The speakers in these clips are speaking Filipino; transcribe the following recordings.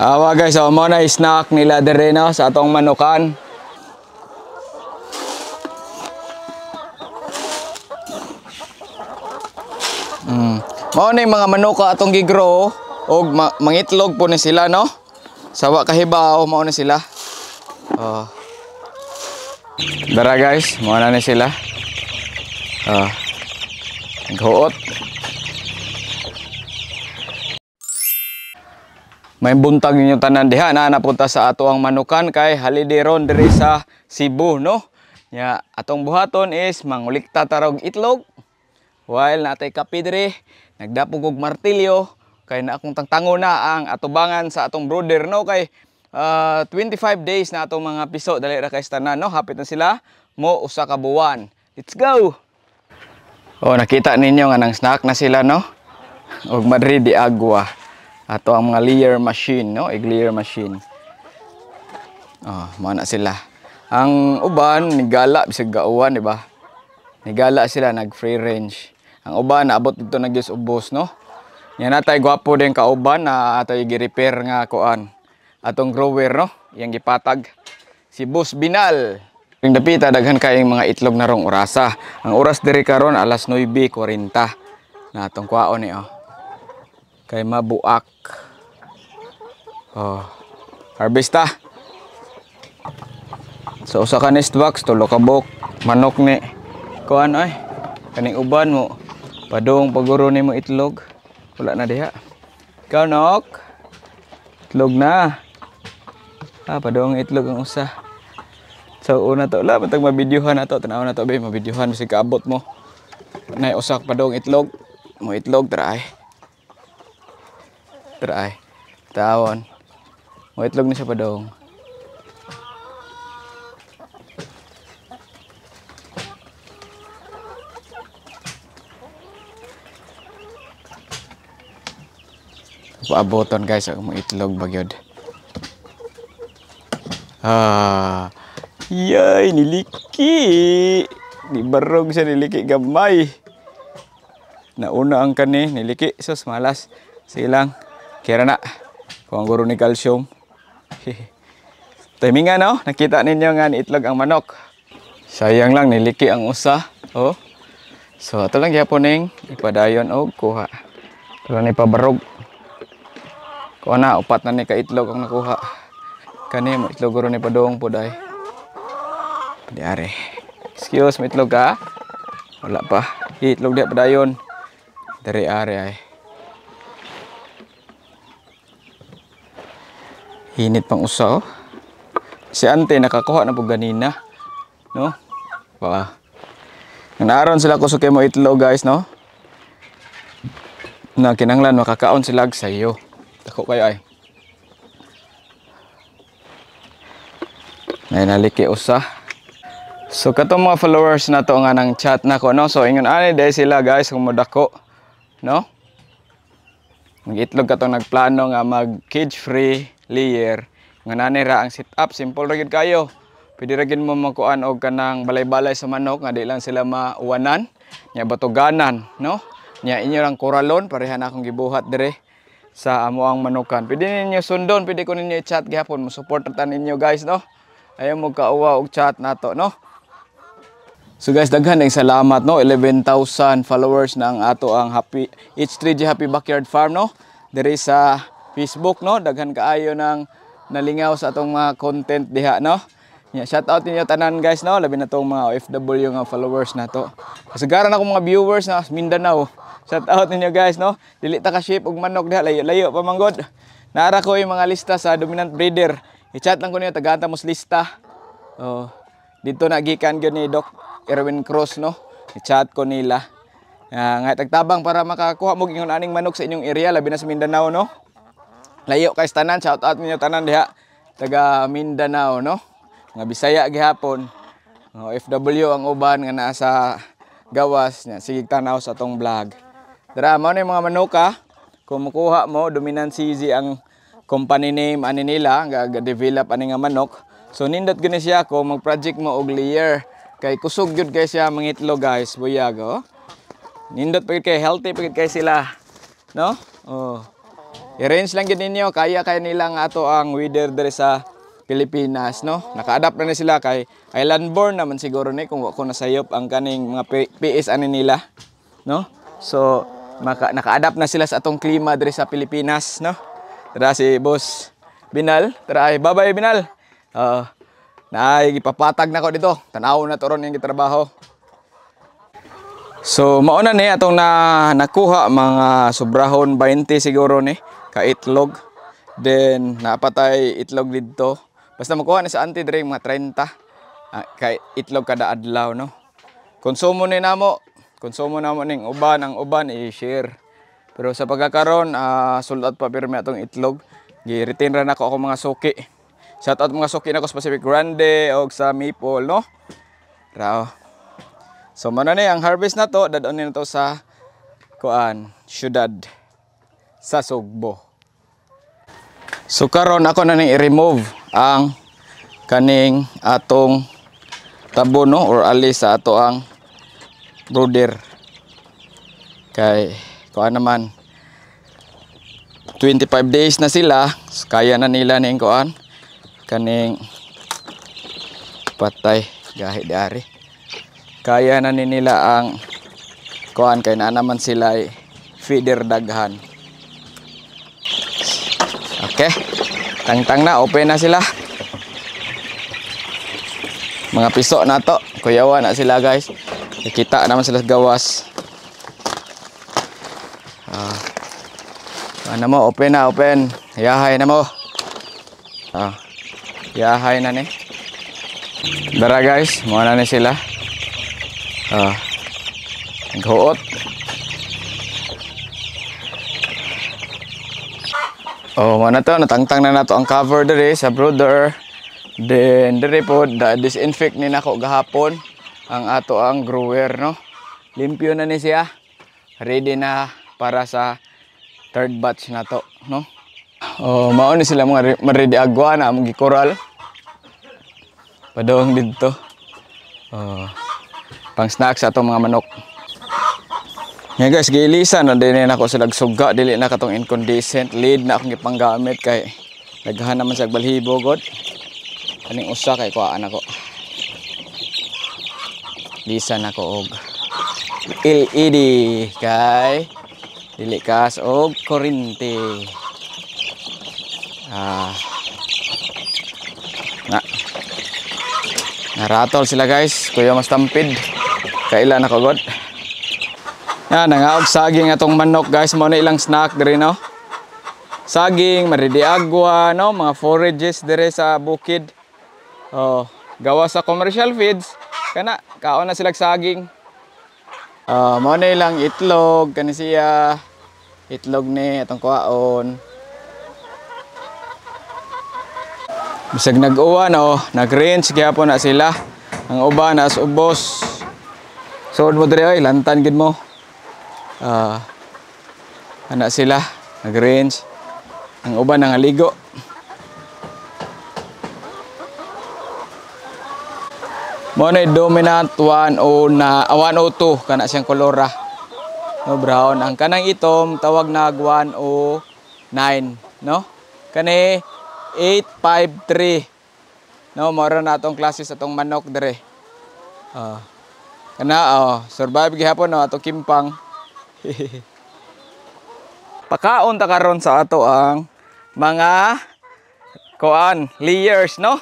Awa guys, so mo na snack nila dire no sa atong manukan. Mao ni mga manuka atong gigrow og mangitlog po ni sila no. Sawa kahibaw mao ni sila. Oh. Dara guys, mao na ni sila. Oh. Naghuot. May buntag ninyo tanan diha na napunta sa ato ang manukan kay holiday ron diri sa Cebu no. Nya atong buhaton is mangulikta tarog itlog. While natay kape diri, nagdapog og martilyo kay na akong tangtango na ang atubangan sa atong brother no kay 25 days na atong mga piso dali ra kay tanan no. Hapit na sila mo usa ka buwan. Let's go. Oh, nakita ninyo nga nang snack na sila no. Og Madrid de Agua. Ato ang mga layer machine, no? Egg-layer machine. Oh, mana sila. Ang uban, nigala, bisag gauwan, di ba? Nigala sila, nag-free range. Ang uban, naabot dito nag-ubos, no? Yan natay, gwapo din ka uban na atay gi-repair nga kuan. Atong grower, no? Yang gipatag. Si Boss Binal. Yung dapita, daghan kayong mga itlog na rong orasa. Ang oras diri karon alas 9:40. Na atong kwaon ni, oh. Kay mabuak. Oh. Harvest ta. So usa ka nest box, tulo ka bok manok ni kuan ay. Kaning uban mo padung paguro nimo itlog. Wala na diha. Ikaw nok. Itlog na. Padung itlog ang usa. So una to la matag mabidyohan nato, tanaw na to be mabidyohan bisig kaabot mo. Nay usak padung itlog. Mo itlog try. Try. Tawon. Mo itlog ni siya pa dong. Paaboton guys ang mo itlog bagyod. Yay, niliki. Di barog siya niliki gamay. Nauna ang kani niliki sus malas. Sige lang. Kira na. Kung ang guro ni calcium. Timingan no? Nakita ninyo nga itlog ang manok. Sayang lang niliki ang usa. Oh. So ito lang gyapon ning ipadayon og kuha. Ito lang ipabarog. Kuha na upat na ni ka itlog ang nakuha. Kani mo itlog guro ni padong puday. Padiare. Excuse mo itlog ka? Wala pa. Itlog di padayon. Dari are ay. Hinit pang usa oh. Si ante nakakuha na po ganina. No? Ba. Nanaron sila kusuke mo itlog guys no. Na kinanglan makakaon sila sa iyo. Dako kayo ay. Nay naliki usa. So katong mga followers na to nga nang chat nako no. So ingon ani dai sila guys kung modako. No? Mag-itlog ka itong nagplano nga mag-cage-free layer. Nga nanira ang setup. Simple ra gid kayo. Pwede ra gid mo makuan og kanang balay-balay sa manok nga di lang sila mauwanan. Nya batuganan, no? Nya inyo lang koralon pareha na akong gibuhat dire sa amo ang manukan. Pwede ninyo sundon, pwede ko ninyo i-chat gihapon. Mo-support ta ninyo guys, no? Ayaw mo kauwa og chat nato, no? So guys, daghan ng salamat no. 11,000 followers na ang ato ang H3G Happy Backyard Farm no. Diri sa Facebook no. Daghan kaayo ng nalingaw sa atong mga content diha no. Yeah, shout out ninyo tanan guys no. Labi na tong mga OFW nga followers nato. Kasagaran ako mga viewers na Mindanao. Shout out ninyo guys no. Dili ta ka sheep og manok diha, layo-layo pa manggod. Naara ko yung mga lista sa dominant breeder. I-chat lang ko niyo tagata mos lista. Oh, dito na gikan gyud ni Doc Erwin Cruz no. I-chat ko nila. Nga tagtabang para makakuha mo ingon aning manok sa inyong area labi na sa Mindanao no. Layo kay tanan, shout out ninyo tanan diha taga Mindanao no. Nga Bisaya gihapon. OFW ang uban nga naa sa gawas nya sige tanaw sa tong vlog. Dara mao ni mga manuka. Kung mukuha mo dominant CZ ang company name ani nila nga develop ani nga manok. So nindot gani siya ko mag-project mo og layer. Kay kusog gyud kay siya mangitlog guys, buyag oh. Nindot pa kay healthy pa kay sila, no? Oh. I-range lang gid ninyo kaya nila nga ato ang weather diri sa Pilipinas, no? Naka-adapt na sila kay island born naman siguro ni kung ako nasayop ang kaning mga PS ani nila, no? So naka-adapt na sila sa atong klima diri sa Pilipinas, no? Tara si Boss Binal, tara bye-bye Binal. Naay gipapatag na ko dito. Tanaw na to ron yung gitrabaho. So mauna ni atong nakuha mga sobrahon 20 siguro ni ka itlog. Then napatay itlog dito. Basta makuha ni sa auntie dire mga 30 ka itlog kada adlaw, no. Konsumo ni namo ning uban, ang uban i-share. Pero sa pagkakaron sold out pa pirmi atong itlog. Gi-retain ra nako ako mga suki. Shout out mga suki nako sa Pacific Grande o sa Maple, no. Rao. So muna ni ang harvest na to, dadon ni to sa syudad sa Sugbo. So karon ako na ning i-remove ang kaning atong tabon, no, or alis sa ato ang brooder. Kay naman 25 days na sila, kaya na nila ning kaning patay gahi dari. Kaya na nila ang kay na naman sila feeder daghan. Okay, tangtang na, open na sila. Mga piso na to, kuyawa na sila guys. Nakita naman sila gawas. Ano mo, open na, open. Yahay na mo. Yahay na ni. Dara guys, muna na sila. Naghuot. Muna to, natangtang na nato ang cover diri sa brooder. Then diri po, disinfect ni nako gahapon ang ato ang grower, no. Limpyo na ni siya. Ready na para sa third batch na to, no. Mao ni sila mga ready agwa na among gikoral. Padong dito. Pang snacks atong mga manok. Nga guys, giilisan na din ako sa nagsuga, dili na katong incandescent lead na akong ipanggamit kay naghan naman sa balhibo god. Kaning usa kay kuhaan ako. Lisan ako og LED kay dili kas og kuryente. Naratol sila guys, kuya mas tampid. Kailan ako god. Yan, nangaog saging atong manok guys, mo na ilang snack diri, no. Saging, maridi agwa, no, mga forages diri sa bukid. Gawa sa commercial feeds, kana kaon na sila saging. Mo na ilang itlog kani siya. Itlog ni atong kuhaon. Bisag nag-uwan, nag-range gyapon na sila. Ang uban as ubos. Sod mo diri oy, lantan gid mo. Ana sila, nag-range. Ang uban nangaligo. Mo na dominant 102 kana siyang kolora. No, brown. Ang kanang itom tawag na 109, no? Kani 853. No, mora na atong klase sa atong manok dire. Survive gihapon no ato kimpang. Pakaon ta karon sa ato ang mga layers, no?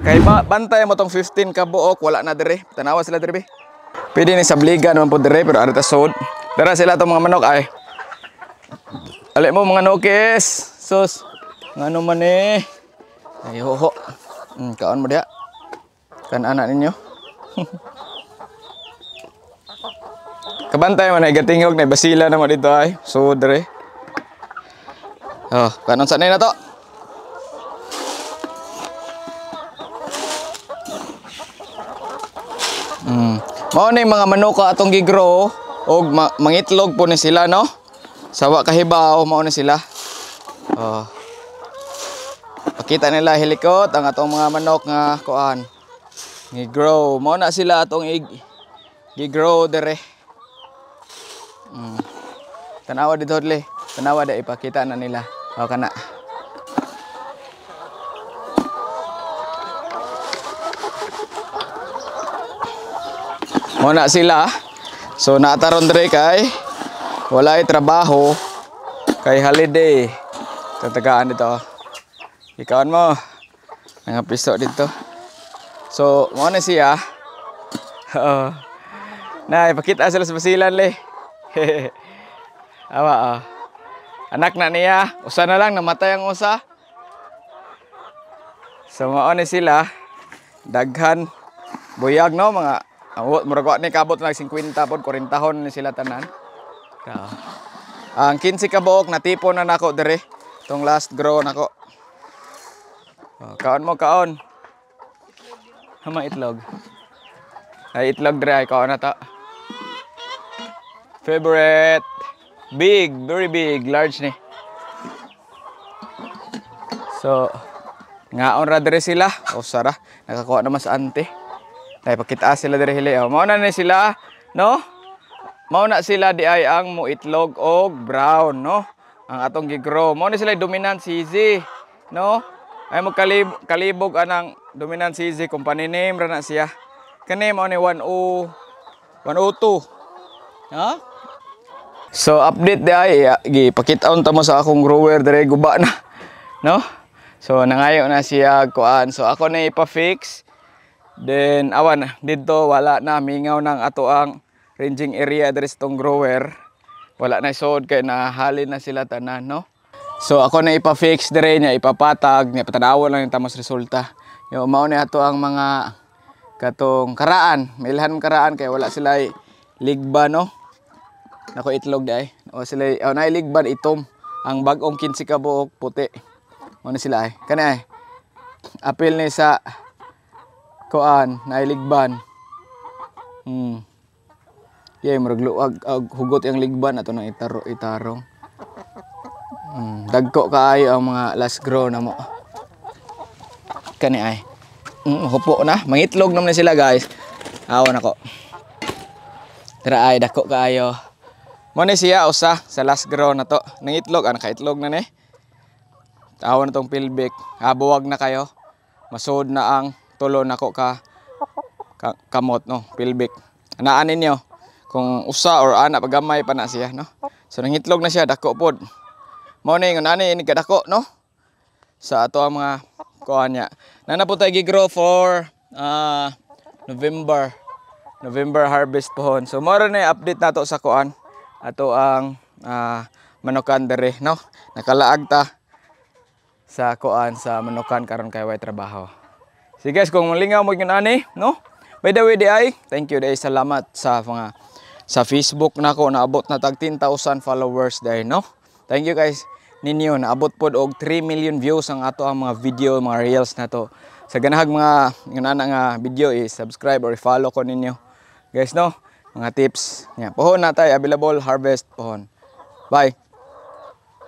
Kay bantay mo tong 15 ka buok, wala na dire. Tanawa sila dire be. Pwede ni sabligan naman po dire pero ara ta sod. Dara sila tong mga manok ay. Ali mo mga nokes. Sus. Ngano man eh. Ay hoho. Kaon mo dia. Kan anak ninyo. Kabantay man ay gatingog na basila na mo dito ay. So dire. Kanon sanay na to. Mao ni mga manok atong gigrow og mangitlog po ni sila, no. Sawa kahibaw mao ni sila. Pakita nila hilikot ang atong mga manok nga gigrow. Mao na sila atong gigrow dire. Tanawa dito le. Tanawa da ipakita na nila. O kana. Muna sila. So naataron dire kay walay trabaho kay holiday. Tatagaan dito. Ikawan mo. Ang piso dito. So mo na siya. Na ipakita sila sa basilan le. Awa. Anak na niya, usa na lang namatay ang usa. So mao ni sila daghan buyag no mga murag ni kabot lang 50 pod 40 hon ni sila tanan. Ang 15 ka buok natipon na nako dire tong last grow nako. Kaon mo kaon. Hama itlog. Ay itlog dire kaon na ta. Favorite. Big, very big, large ni. So, ngaon ra dire sila. O sara, nakakuha naman sa ante. Tay pakita sila dire hili. Mao na ni sila, no? Mao na sila di ay ang mo itlog og brown, no? Ang atong gigrow. Mao ni sila dominant CZ, no? Ay mo kalibog anang dominant CZ company name ra na siya. Kani mao ni 102. Ha? So update di ay gipakita-on ta mo sa akong grower dire guba na, no? So nangayo na siya kuan. So ako na ipa-fix. Then awan dito wala na mingaw nang ato ang ranging area dire sa tong grower. Wala na sod kay nahalin na sila tanan, no? So ako na ipa-fix dire nya ipapatag nya patanawon lang ta mas resulta. Yo mao ni ato ang mga katong karaan, mailhan karaan kay wala sila ligba, no? Nako itlog day. O sila nailigban itom. Ang bagong 15 ka buok puti. Mo na sila ay. Kani ay. Apil ni sa kuan nailigban. Yay murag hugot yang ligban ato nang itarong. Dagko kaayo ang mga last grow na mo. Kani ay. Hupo na. Mangitlog naman sila guys. Awan ako. Tara ay dako kaayo. Mo ni siya usa sa last grow na to. Nangitlog, nakaitlog na ni. Tawon na tong pilbik. Buwag na kayo. Masud na ang tulo nako kamot no, pilbik. Anaan ninyo kung usa or ana pagamay pa na siya, no. So nangitlog na siya dako pod. Mo ni ngon ani ini kadako, no. Sa ato ang mga kuan niya. Nanapod tay gigrow for November harvest pohon. So mo na update nato sa kuan. Ato ang manukan dere, no? Nakalaag ta sa kuan sa manukan karon kay way trabaho. Sige guys, kung malingaw mo yun ani, no? By the way, thank you day. Salamat sa mga sa Facebook nako naabot na tag 10,000 followers day, no? Thank you guys ninyo naabot pod og 3 million views ang ato ang mga video, mga reels na to. Sa ganahag mga nganana nga video subscribe or follow ko ninyo. Guys, no? Mga tips. Pohon na tayo, available harvest pohon. Bye.